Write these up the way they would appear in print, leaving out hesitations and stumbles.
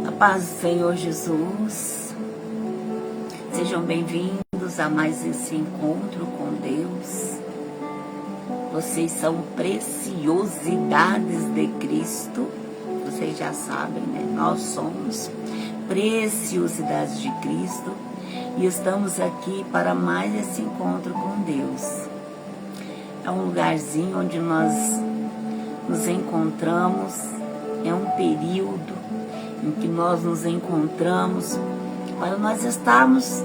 A paz do Senhor Jesus. Sejam bem-vindos a mais esse encontro com Deus. Vocês são preciosidades de Cristo. Vocês já sabem, né? Nós somos preciosidades de Cristo e estamos aqui para mais esse encontro com Deus. É um lugarzinho onde nós nos encontramos, é um período em que nós nos encontramos para nós estarmos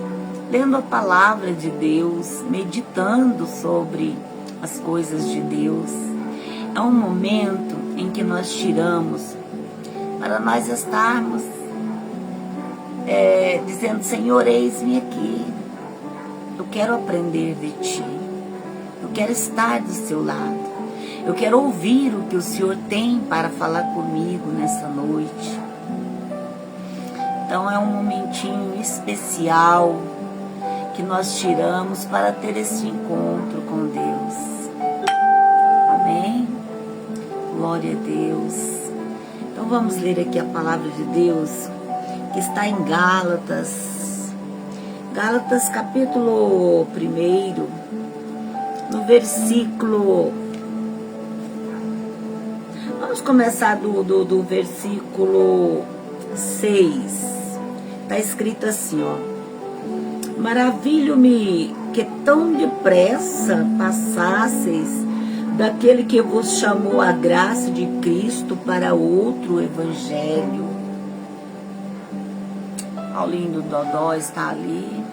lendo a palavra de Deus, meditando sobre as coisas de Deus. É um momento em que nós tiramos para nós estarmos dizendo: Senhor, eis-me aqui, eu quero aprender de Ti, eu quero estar do Seu lado, eu quero ouvir o que o Senhor tem para falar comigo nessa noite. Então é um momentinho especial que nós tiramos para ter esse encontro com Deus. Amém? Glória a Deus. Então vamos ler aqui a palavra de Deus, que está em Gálatas. Gálatas capítulo 1, no versículo... Vamos começar do versículo 6. Está escrito assim, ó: maravilho-me que tão depressa passasseis daquele que vos chamou a graça de Cristo para outro evangelho. Paulinho do Dodó está ali.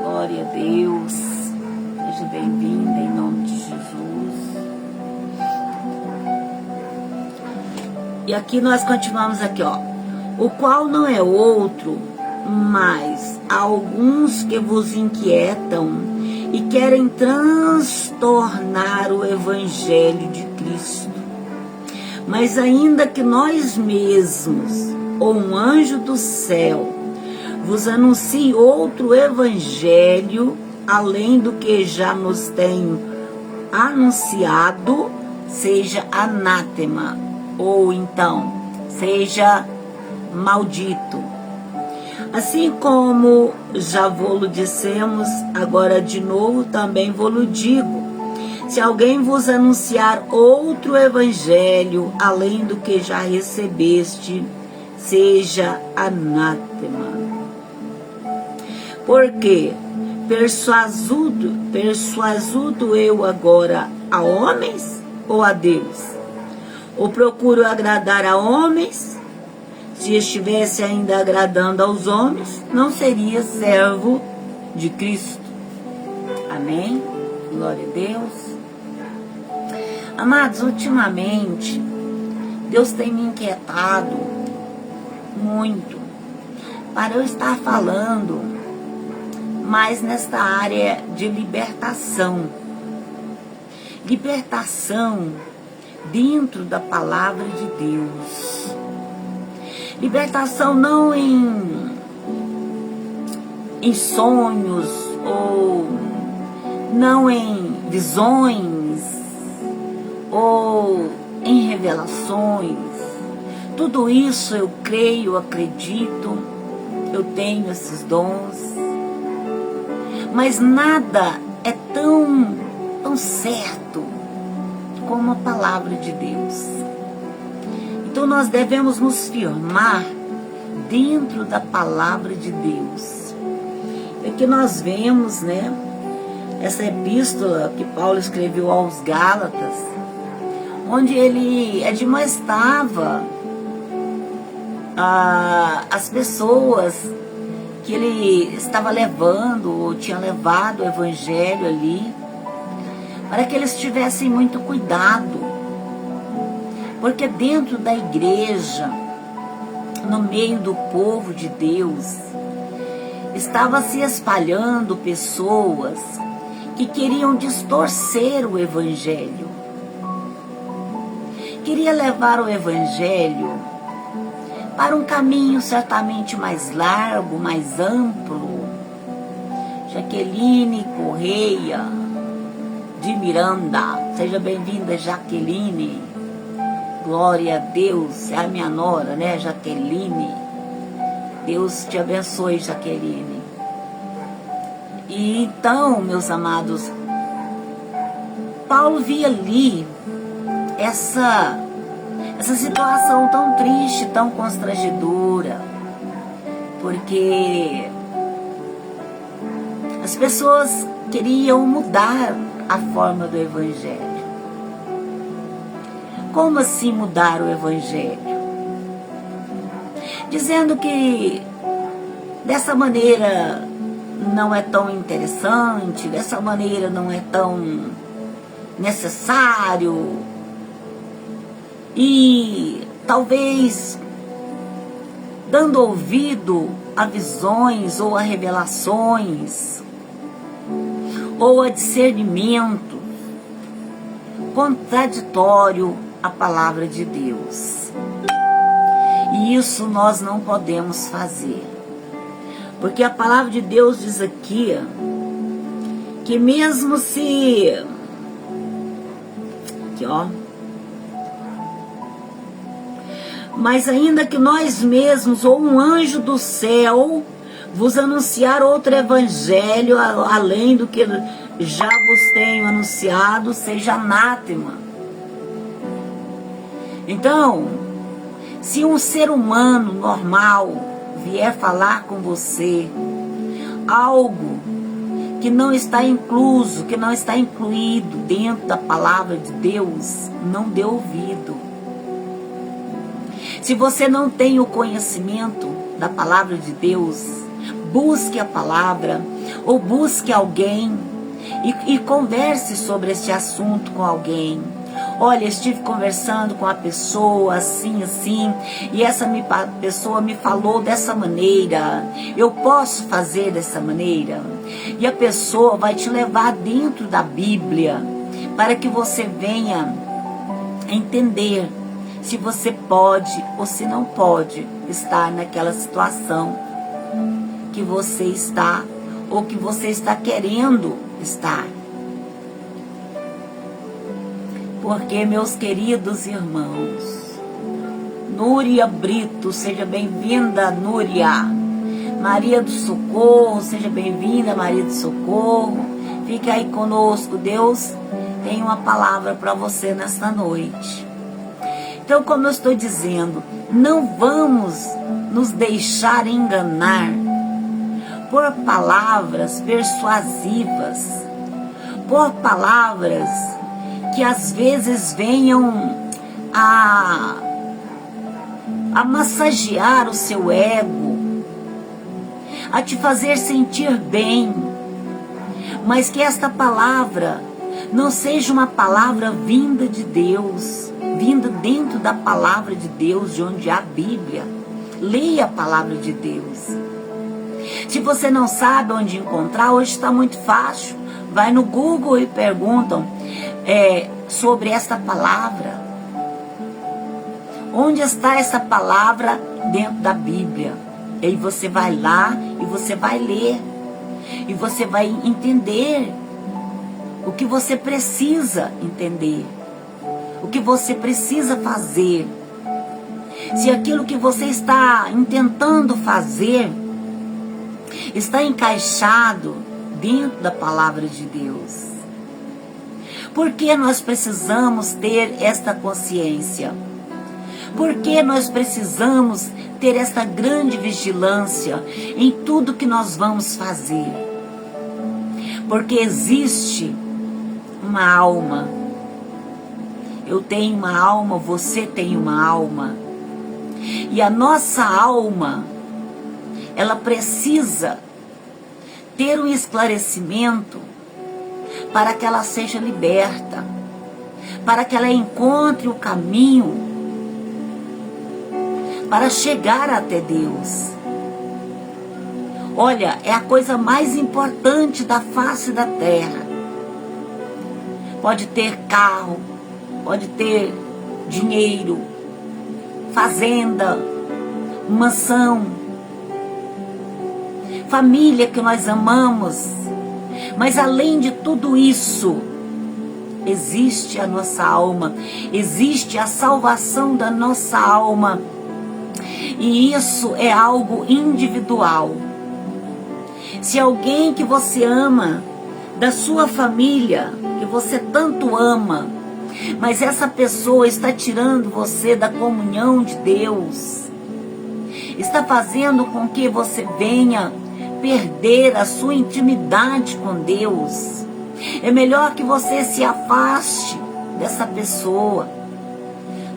Glória a Deus. Seja bem-vinda em nome de Jesus. E aqui nós continuamos aqui, ó: o qual não é outro, mas alguns que vos inquietam e querem transtornar o evangelho de Cristo. Mas ainda que nós mesmos, ou um anjo do céu, vos anuncie outro evangelho, além do que já nos tenho anunciado, seja anátema, ou então, seja maldito. Assim como já vô-lo dissemos, agora de novo também vô-lo digo: se alguém vos anunciar outro evangelho, além do que já recebeste, seja anátema. Porque persuasudo eu agora a homens ou a Deus? Ou procuro agradar a homens? Se estivesse ainda agradando aos homens, não seria servo de Cristo. Amém? Glória a Deus. Amados, ultimamente, Deus tem me inquietado muito para eu estar falando mais nesta área de libertação. Libertação dentro da palavra de Deus. Libertação não em sonhos, ou não em visões, ou em revelações. Tudo isso eu creio, acredito, eu tenho esses dons, mas nada é tão certo como a palavra de Deus. Então nós devemos nos firmar dentro da palavra de Deus. É que nós vemos, né, essa epístola que Paulo escreveu aos Gálatas, onde ele admoestava as pessoas que ele estava levando, ou tinha levado o evangelho ali, para que eles tivessem muito cuidado. Porque dentro da igreja, no meio do povo de Deus, estava se espalhando pessoas que queriam distorcer o evangelho. Queria levar o evangelho para um caminho certamente mais largo, mais amplo. Jaqueline Correia de Miranda, seja bem-vinda, Jaqueline. Glória a Deus. É a minha nora, né, Jaqueline. Deus te abençoe, Jaqueline. E então, meus amados, Paulo via ali essa situação tão triste, tão constrangedora, porque as pessoas queriam mudar a forma do Evangelho. Como assim mudar o Evangelho? Dizendo que dessa maneira não é tão interessante, dessa maneira não é tão necessário, e talvez dando ouvido a visões ou a revelações ou a discernimento contraditório à palavra de Deus. E isso nós não podemos fazer, porque a palavra de Deus diz aqui que mesmo se aqui, ó, mas ainda que nós mesmos ou um anjo do céu vos anunciar outro evangelho além do que já vos tenho anunciado, seja anátema. Então, se um ser humano normal vier falar com você algo que não está incluso, que não está incluído dentro da palavra de Deus, não dê ouvido. Se você não tem o conhecimento da palavra de Deus, busque a palavra ou busque alguém e converse sobre este assunto com alguém. Olha, estive conversando com a pessoa assim, e essa pessoa me falou dessa maneira, eu posso fazer dessa maneira? E a pessoa vai te levar dentro da Bíblia para que você venha entender se você pode ou se não pode estar naquela situação que você está ou que você está querendo estar. Porque, meus queridos irmãos, Núria Brito, seja bem-vinda, Núria. Maria do Socorro, seja bem-vinda, Maria do Socorro. Fique aí conosco, Deus tem uma palavra para você nesta noite. Então, como eu estou dizendo, não vamos nos deixar enganar por palavras persuasivas, por palavras que às vezes venham a massagear o seu ego, a te fazer sentir bem, mas que esta palavra não seja uma palavra vinda de Deus, vinda dentro da palavra de Deus, de onde há a Bíblia. Leia a palavra de Deus. Se você não sabe onde encontrar, hoje está muito fácil. Vai no Google e perguntam sobre esta palavra. Onde está essa palavra dentro da Bíblia? E aí você vai lá e você vai ler. E você vai entender o que você precisa entender. O que você precisa fazer. Se aquilo que você está intentando fazer está encaixado dentro da palavra de Deus. Por que nós precisamos ter esta consciência? Por que nós precisamos ter esta grande vigilância em tudo que nós vamos fazer? Porque existe uma alma. Eu tenho uma alma, você tem uma alma. E a nossa alma, ela precisa ter um esclarecimento para que ela seja liberta, para que ela encontre o caminho para chegar até Deus. Olha, é a coisa mais importante da face da terra. Pode ter carro, pode ter dinheiro, fazenda, mansão, família que nós amamos, mas além de tudo isso, existe a nossa alma, existe a salvação da nossa alma. E isso é algo individual. Se alguém que você ama, da sua família, que você tanto ama, mas essa pessoa está tirando você da comunhão de Deus, está fazendo com que você venha perder a sua intimidade com Deus, é melhor que você se afaste dessa pessoa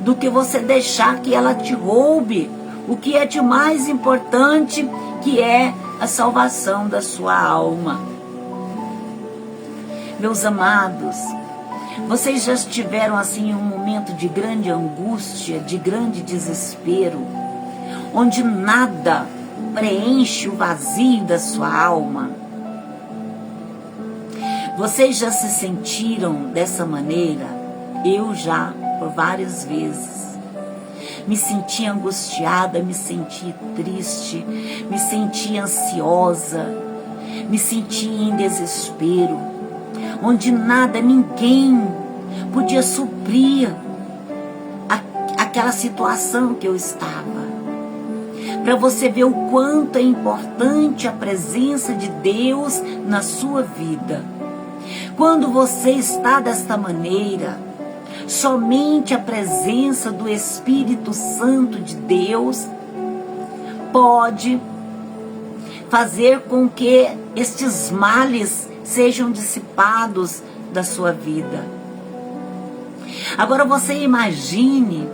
do que você deixar que ela te roube o que é de mais importante, que é a salvação da sua alma. Meus amados, vocês já tiveram assim um momento de grande angústia, de grande desespero, onde nada preenche o vazio da sua alma? Vocês já se sentiram dessa maneira? Eu já, por várias vezes. Me senti angustiada, me senti triste, me senti ansiosa, me senti em desespero, onde nada, ninguém podia suprir aquela situação que eu estava. Para você ver o quanto é importante a presença de Deus na sua vida. Quando você está desta maneira, somente a presença do Espírito Santo de Deus pode fazer com que estes males sejam dissipados da sua vida. Agora você imagine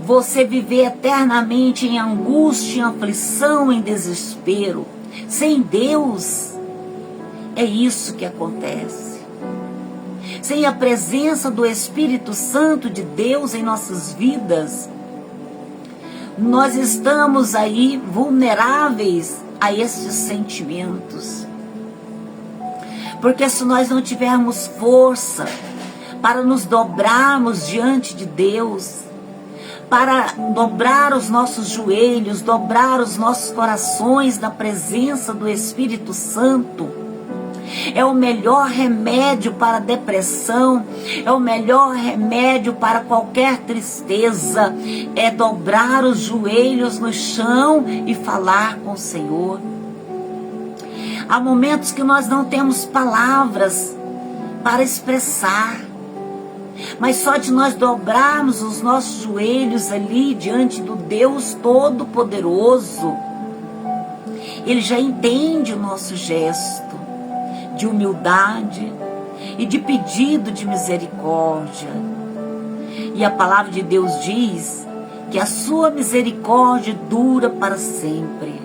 você viver eternamente em angústia, em aflição, em desespero, sem Deus. É isso que acontece. Sem a presença do Espírito Santo de Deus em nossas vidas, nós estamos aí vulneráveis a esses sentimentos. Porque se nós não tivermos força para nos dobrarmos diante de Deus, para dobrar os nossos joelhos, dobrar os nossos corações na presença do Espírito Santo, é o melhor remédio para a depressão, é o melhor remédio para qualquer tristeza, é dobrar os joelhos no chão e falar com o Senhor. Há momentos que nós não temos palavras para expressar, mas só de nós dobrarmos os nossos joelhos ali diante do Deus Todo-Poderoso, Ele já entende o nosso gesto de humildade e de pedido de misericórdia. E a palavra de Deus diz que a sua misericórdia dura para sempre.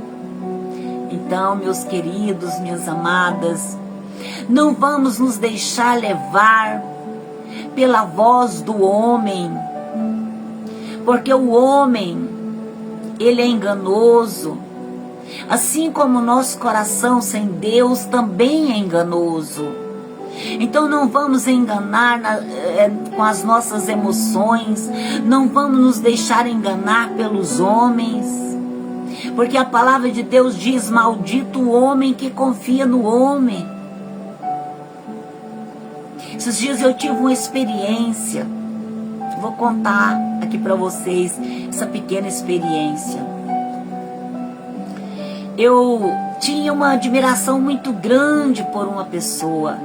Então, meus queridos, minhas amadas, não vamos nos deixar levar pela voz do homem, porque o homem, ele é enganoso, assim como o nosso coração sem Deus também é enganoso. Então não vamos enganar com as nossas emoções, não vamos nos deixar enganar pelos homens, porque a palavra de Deus diz: maldito o homem que confia no homem. Esses dias eu tive uma experiência, vou contar aqui para vocês essa pequena experiência. Eu tinha uma admiração muito grande por uma pessoa,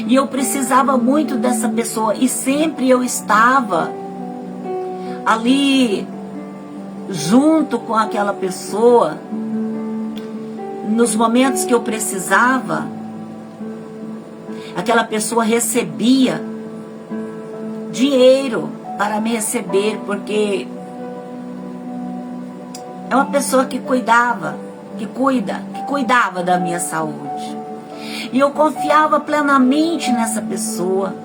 e eu precisava muito dessa pessoa, e sempre eu estava ali junto com aquela pessoa nos momentos que eu precisava. Aquela pessoa recebia dinheiro para me receber, porque é uma pessoa que cuidava da minha saúde. E eu confiava plenamente nessa pessoa.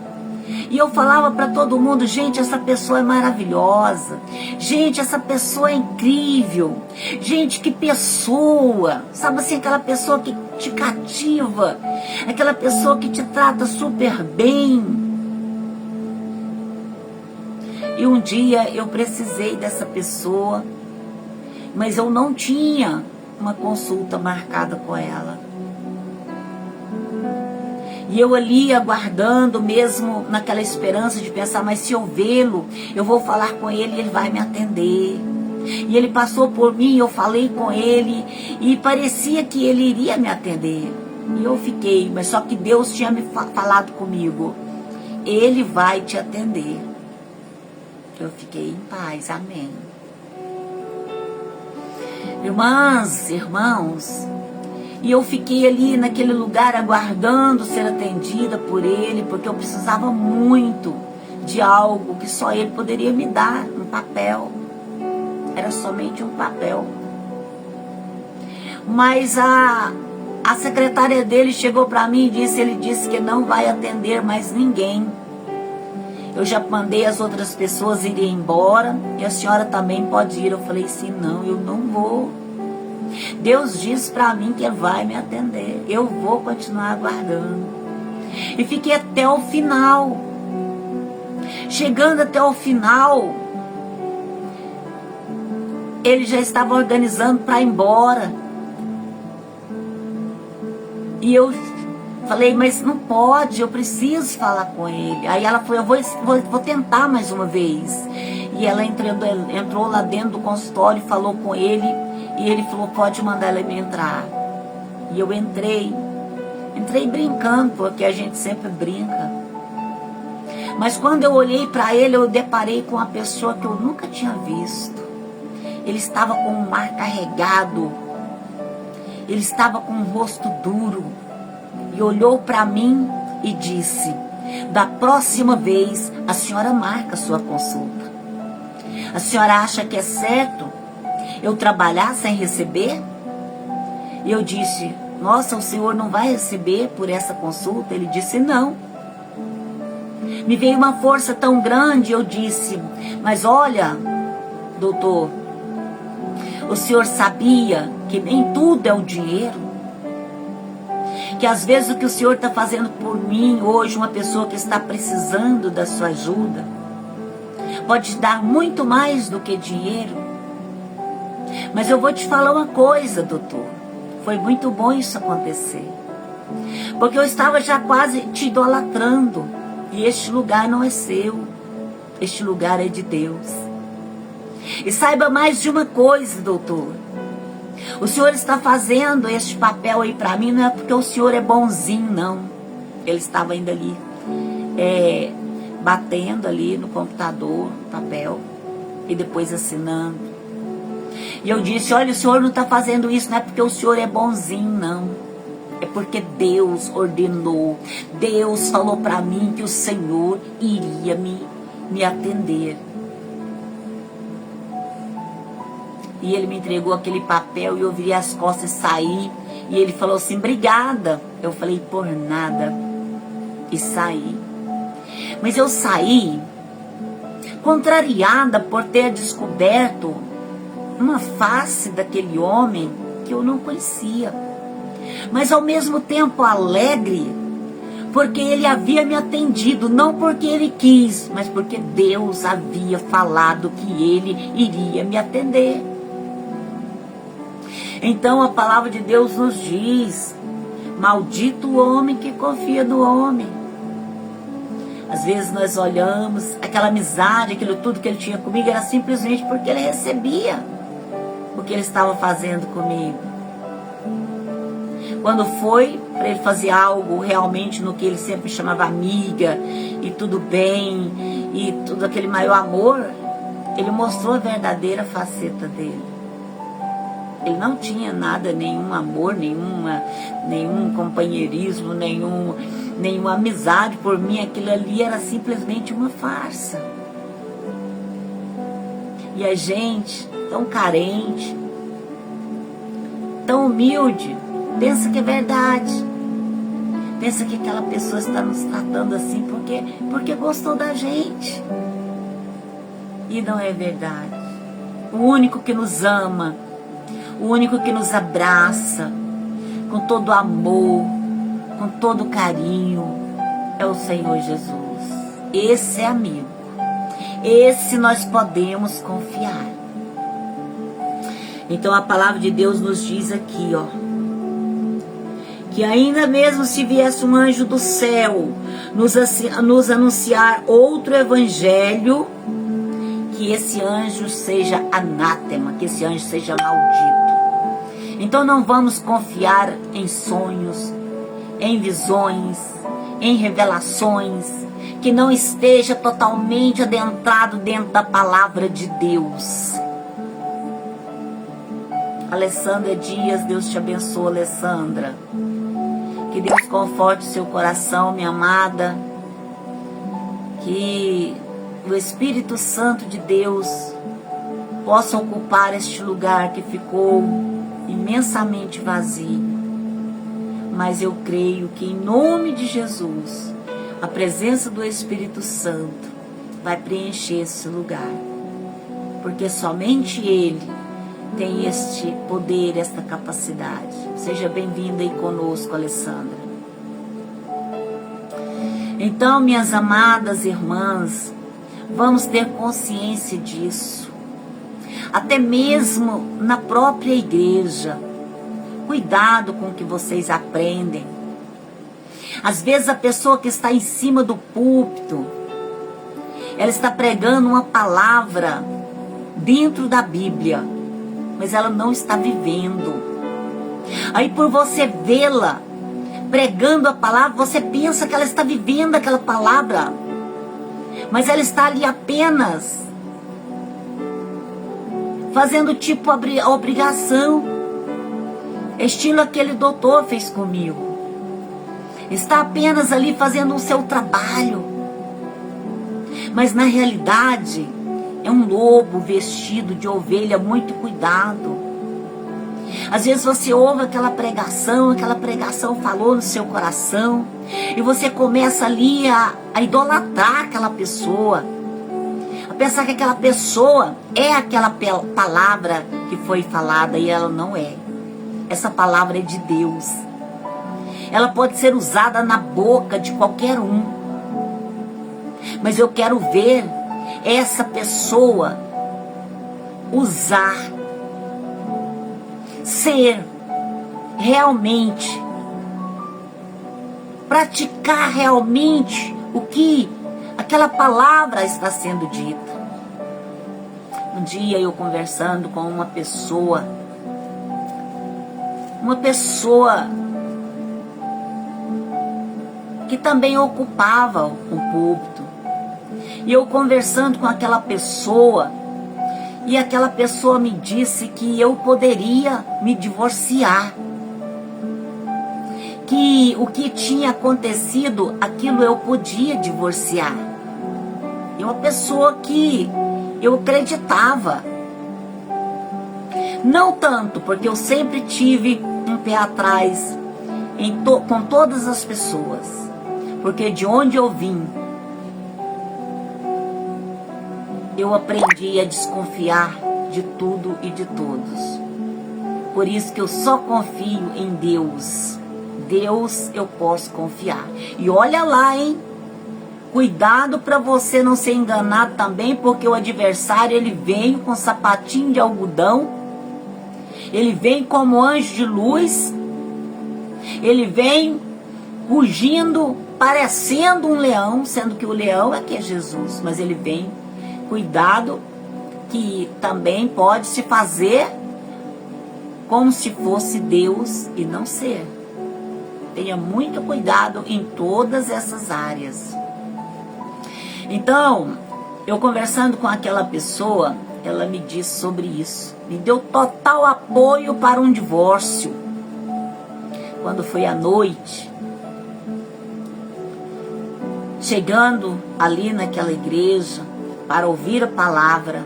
E eu falava para todo mundo: gente, essa pessoa é maravilhosa. Gente, essa pessoa é incrível. Gente, que pessoa. Sabe assim, aquela pessoa que te cativa. Aquela pessoa que te trata super bem. E um dia eu precisei dessa pessoa, mas eu não tinha uma consulta marcada com ela. E eu ali aguardando, mesmo naquela esperança de pensar, mas se eu vê-lo, eu vou falar com ele e ele vai me atender. E ele passou por mim, eu falei com ele e parecia que ele iria me atender. E eu fiquei, mas só que Deus tinha me falado comigo, ele vai te atender. Eu fiquei em paz, amém. Irmãs, irmãos, e eu fiquei ali naquele lugar aguardando ser atendida por ele, porque eu precisava muito de algo que só ele poderia me dar, um papel. Era somente um papel. Mas a secretária dele chegou para mim e disse, ele disse que não vai atender mais ninguém. Eu já mandei as outras pessoas irem embora e a senhora também pode ir. Eu falei assim, não, eu não vou. Deus disse para mim que ele vai me atender. Eu vou continuar aguardando. E fiquei até o final. Chegando até o final, ele já estava organizando para ir embora. E eu falei, mas não pode, eu preciso falar com ele. Aí ela falou, eu vou tentar mais uma vez. E ela entrou lá dentro do consultório e falou com ele. E ele falou, pode mandar ela me entrar. E eu entrei brincando, porque a gente sempre brinca. Mas quando eu olhei para ele, eu deparei com uma pessoa que eu nunca tinha visto. Ele estava com um ar carregado. Ele estava com um rosto duro. E olhou para mim e disse, da próxima vez a senhora marca a sua consulta. A senhora acha que é certo eu trabalhar sem receber? E eu disse, nossa, o senhor não vai receber por essa consulta? Ele disse, não. Me veio uma força tão grande, eu disse, mas olha, doutor, o senhor sabia que nem tudo é o dinheiro? Que às vezes o que o senhor está fazendo por mim hoje, uma pessoa que está precisando da sua ajuda, pode dar muito mais do que dinheiro. Mas eu vou te falar uma coisa, doutor. Foi muito bom isso acontecer. Porque eu estava já quase te idolatrando. E este lugar não é seu. Este lugar é de Deus. E saiba mais de uma coisa, doutor. O senhor está fazendo este papel aí para mim, não é porque o senhor é bonzinho, não. Ele estava ainda ali, batendo ali no computador, no papel, e depois assinando. E eu disse, olha, o senhor não está fazendo isso, não é porque o senhor é bonzinho, não. É porque Deus ordenou. Deus falou para mim que o Senhor iria me atender. E ele me entregou aquele papel e eu virei as costas e saí. E ele falou assim, obrigada. Eu falei, por nada. E saí. Mas eu saí contrariada por ter descoberto uma face daquele homem que eu não conhecia. Mas ao mesmo tempo alegre, porque ele havia me atendido, não porque ele quis, mas porque Deus havia falado que ele iria me atender. Então a palavra de Deus nos diz, maldito o homem que confia no homem. Às vezes nós olhamos, aquela amizade, aquilo tudo que ele tinha comigo, era simplesmente porque ele recebia o que ele estava fazendo comigo. Quando foi para ele fazer algo realmente no que ele sempre chamava amiga, e tudo bem, e tudo aquele maior amor, ele mostrou a verdadeira faceta dele. Ele não tinha nada, nenhum amor, nenhum companheirismo, nenhuma amizade por mim. Aquilo ali era simplesmente uma farsa. E a gente, tão carente, tão humilde, pensa que é verdade. Pensa que aquela pessoa está nos tratando assim porque gostou da gente. E não é verdade. O único que nos ama, o único que nos abraça com todo amor, com todo carinho, é o Senhor Jesus. Esse é amigo. Esse nós podemos confiar. Então a palavra de Deus nos diz aqui, ó, que ainda mesmo se viesse um anjo do céu nos anunciar outro evangelho, que esse anjo seja anátema, que esse anjo seja maldito. Então não vamos confiar em sonhos, em visões, em revelações, que não esteja totalmente adentrado dentro da palavra de Deus. Alessandra Dias, Deus te abençoe, Alessandra. Que Deus conforte seu coração, minha amada. Que o Espírito Santo de Deus possa ocupar este lugar que ficou imensamente vazio. Mas eu creio que em nome de Jesus, a presença do Espírito Santo vai preencher esse lugar. Porque somente Ele tem este poder, esta capacidade. Seja bem-vinda aí conosco, Alessandra. Então, minhas amadas irmãs, vamos ter consciência disso. Até mesmo na própria igreja. Cuidado com o que vocês aprendem. Às vezes a pessoa que está em cima do púlpito, ela está pregando uma palavra dentro da Bíblia, mas ela não está vivendo. Aí por você vê-la pregando a palavra, você pensa que ela está vivendo aquela palavra, mas ela está ali apenas fazendo tipo a obrigação, estilo aquele doutor fez comigo. Está apenas ali fazendo o seu trabalho, mas na realidade é um lobo vestido de ovelha. Muito cuidado. Às vezes você ouve aquela pregação falou no seu coração, e você começa ali a idolatrar aquela pessoa, a pensar que aquela pessoa é aquela palavra que foi falada, e ela não é. Essa palavra é de Deus. Ela pode ser usada na boca de qualquer um, mas eu quero ver essa pessoa usar, ser realmente, praticar realmente o que aquela palavra está sendo dita. Um dia eu conversando com uma pessoa que também ocupava o púlpito, e eu conversando com aquela pessoa, e aquela pessoa me disse que eu poderia me divorciar, que o que tinha acontecido, aquilo eu podia divorciar. E uma pessoa que eu acreditava, não tanto, porque eu sempre tive um pé atrás com todas as pessoas, porque de onde eu vim, eu aprendi a desconfiar de tudo e de todos. Por isso que eu só confio em Deus. Deus eu posso confiar. E olha lá, hein? Cuidado para você não ser enganado também, porque o adversário, ele vem com sapatinho de algodão, ele vem como anjo de luz, ele vem rugindo, parecendo um leão, sendo que o leão é que é Jesus, mas ele vem. Cuidado, que também pode se fazer como se fosse Deus e não ser. Tenha muito cuidado em todas essas áreas. Então, eu conversando com aquela pessoa, ela me disse sobre isso. Me deu total apoio para um divórcio. Quando foi à noite, chegando ali naquela igreja para ouvir a palavra,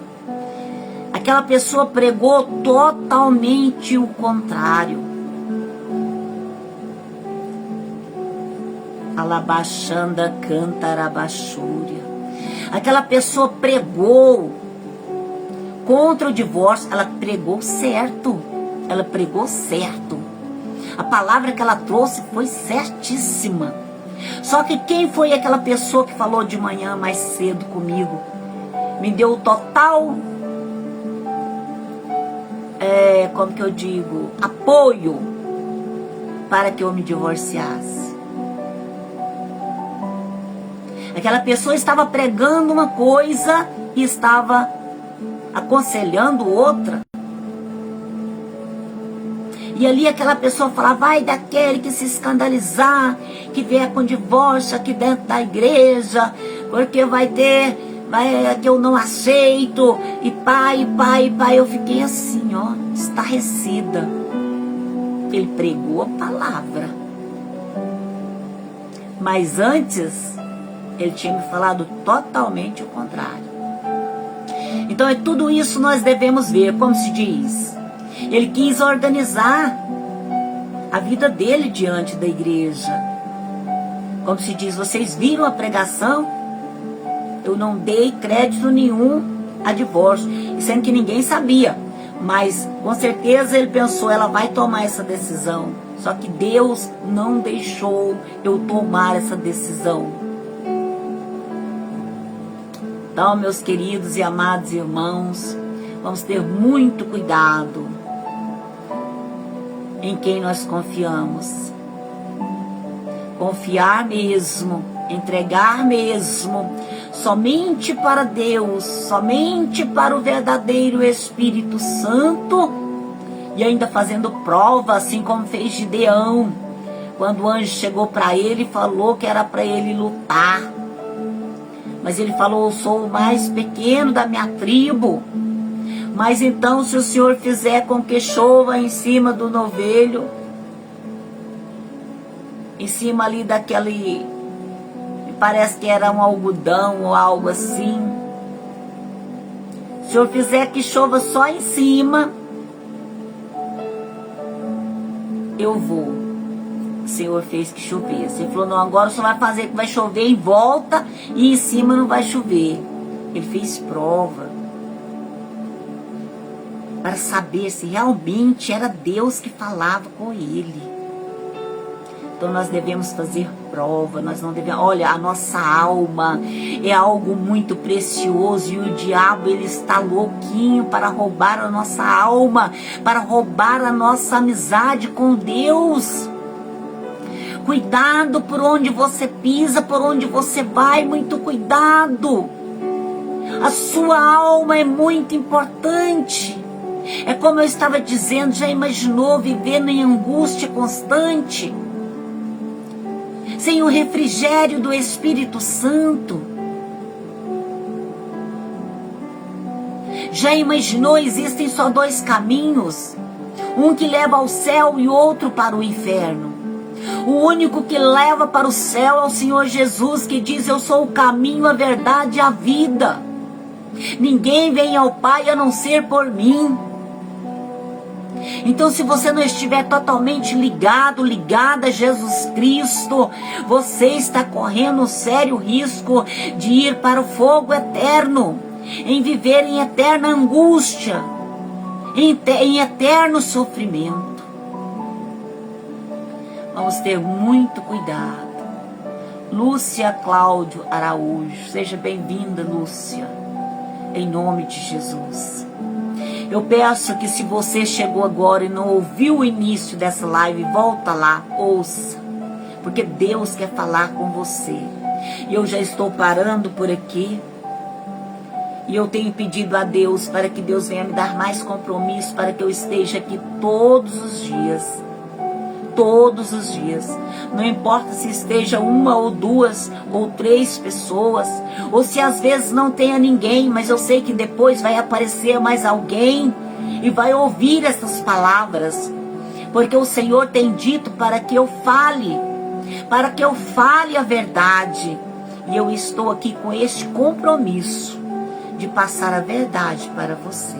aquela pessoa pregou totalmente o contrário. Alabaxanda cantarabachúria. Aquela pessoa pregou contra o divórcio, ela pregou certo. Ela pregou certo. A palavra que ela trouxe foi certíssima. Só que quem foi aquela pessoa que falou de manhã mais cedo comigo? Me deu total, como que eu digo, apoio para que eu me divorciasse. Aquela pessoa estava pregando uma coisa e estava aconselhando outra. E ali aquela pessoa falava, vai daquele que se escandalizar, que vier com divórcio aqui dentro da igreja, porque que eu não aceito, e pai. Eu fiquei assim, ó, estarrecida. Ele pregou a palavra. Mas antes, ele tinha me falado totalmente o contrário. Então, tudo isso nós devemos ver, como se diz. Ele quis organizar a vida dele diante da igreja. Como se diz, vocês viram a pregação? Eu não dei crédito nenhum a divórcio, sendo que ninguém sabia. Mas, com certeza, ele pensou, ela vai tomar essa decisão. Só que Deus não deixou eu tomar essa decisão. Então, meus queridos e amados irmãos, vamos ter muito cuidado em quem nós confiamos. Confiar mesmo, entregar mesmo, somente para Deus, somente para o verdadeiro Espírito Santo, e ainda fazendo prova, assim como fez Gideão, quando o anjo chegou para ele e falou que era para ele lutar. Mas ele falou, eu sou o mais pequeno da minha tribo. Mas então, se o Senhor fizer com que chova em cima do novelho, em cima ali daquele, parece que era um algodão ou algo assim. Se o Senhor fizer que chova só em cima, eu vou. O Senhor fez que chovesse. Ele falou, não, agora o Senhor vai fazer que vai chover em volta e em cima não vai chover. Ele fez prova para saber se realmente era Deus que falava com ele. Então nós devemos fazer prova, nós não devemos... Olha, a nossa alma é algo muito precioso e o diabo, ele está louquinho para roubar a nossa alma, para roubar a nossa amizade com Deus. Cuidado por onde você pisa, por onde você vai, muito cuidado. A sua alma é muito importante. É como eu estava dizendo, já imaginou vivendo em angústia constante? Sem o refrigério do Espírito Santo? Já imaginou, existem só dois caminhos? Um que leva ao céu e outro para o inferno. O único que leva para o céu é o Senhor Jesus, que diz, eu sou o caminho, a verdade e a vida. Ninguém vem ao Pai a não ser por mim. Então, se você não estiver totalmente ligado, ligada a Jesus Cristo, você está correndo um sério risco de ir para o fogo eterno, em viver em eterna angústia, em eterno sofrimento. Vamos ter muito cuidado. Lúcia Cláudio Araújo, seja bem-vinda, Lúcia, em nome de Jesus. Eu peço que, se você chegou agora e não ouviu o início dessa live, volta lá, ouça, porque Deus quer falar com você. E eu já estou parando por aqui, e eu tenho pedido a Deus para que Deus venha me dar mais compromisso, para que eu esteja aqui todos os dias. Todos os dias, não importa se esteja uma ou duas ou três pessoas, ou se às vezes não tenha ninguém, mas eu sei que depois vai aparecer mais alguém e vai ouvir essas palavras, porque o Senhor tem dito para que eu fale a verdade, e eu estou aqui com este compromisso de passar a verdade para você,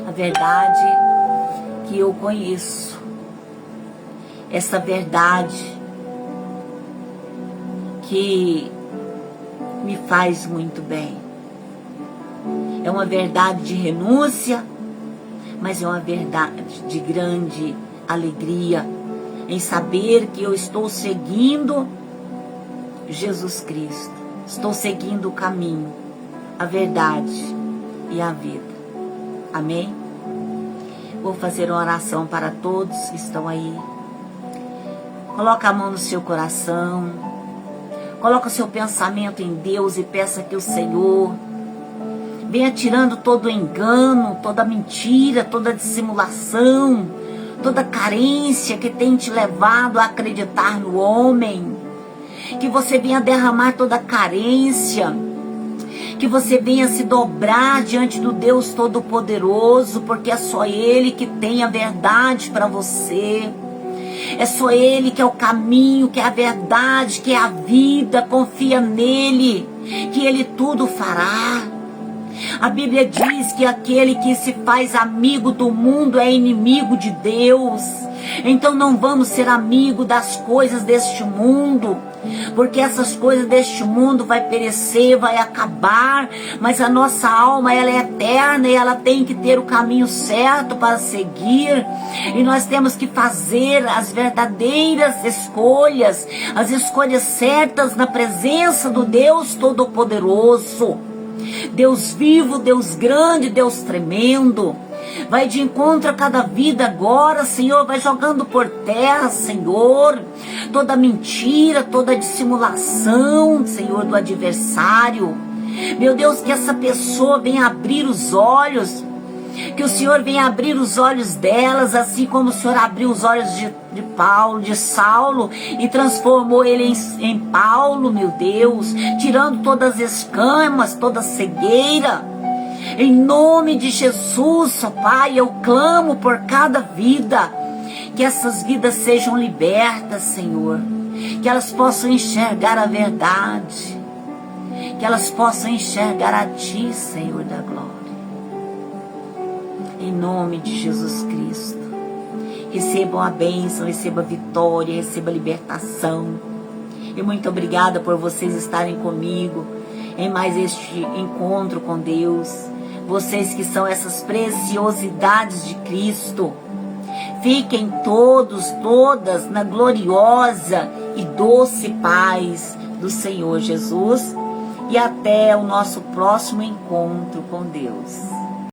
a verdade que eu conheço. Essa verdade que me faz muito bem. É uma verdade de renúncia, mas é uma verdade de grande alegria em saber que eu estou seguindo Jesus Cristo. Estou seguindo o caminho, a verdade e a vida. Amém? Vou fazer uma oração para todos que estão aí Coloca a mão no seu coração. Coloca o seu pensamento em Deus e peça que o Senhor venha tirando todo o engano, toda mentira, toda dissimulação, toda carência que tem te levado a acreditar no homem. Que você venha derramar toda a carência. Que você venha se dobrar diante do Deus Todo-Poderoso, porque é só Ele que tem a verdade para você. É só Ele que é o caminho, que é a verdade, que é a vida. Confia nele, que Ele tudo fará. A Bíblia diz que aquele que se faz amigo do mundo é inimigo de Deus. Então não vamos ser amigos das coisas deste mundo, porque essas coisas deste mundo vai perecer, vai acabar, mas a nossa alma, ela é eterna e ela tem que ter o caminho certo para seguir, e nós temos que fazer as verdadeiras escolhas, as escolhas certas na presença do Deus Todo-Poderoso, Deus vivo, Deus grande, Deus tremendo. Vai de encontro a cada vida agora, Senhor, vai jogando por terra, Senhor, toda mentira, toda dissimulação, Senhor, do adversário. Meu Deus, que essa pessoa venha abrir os olhos, que o Senhor venha abrir os olhos delas, assim como o Senhor abriu os olhos de Paulo, de Saulo, e transformou ele em Paulo, meu Deus, tirando todas as escamas, toda a cegueira. Em nome de Jesus, ó Pai, eu clamo por cada vida, que essas vidas sejam libertas, Senhor, que elas possam enxergar a verdade, que elas possam enxergar a Ti, Senhor da glória. Em nome de Jesus Cristo, recebam a bênção, receba a vitória, receba a libertação. E muito obrigada por vocês estarem comigo em mais este encontro com Deus. Vocês que são essas preciosidades de Cristo. Fiquem todos, todas na gloriosa e doce paz do Senhor Jesus. E até o nosso próximo encontro com Deus.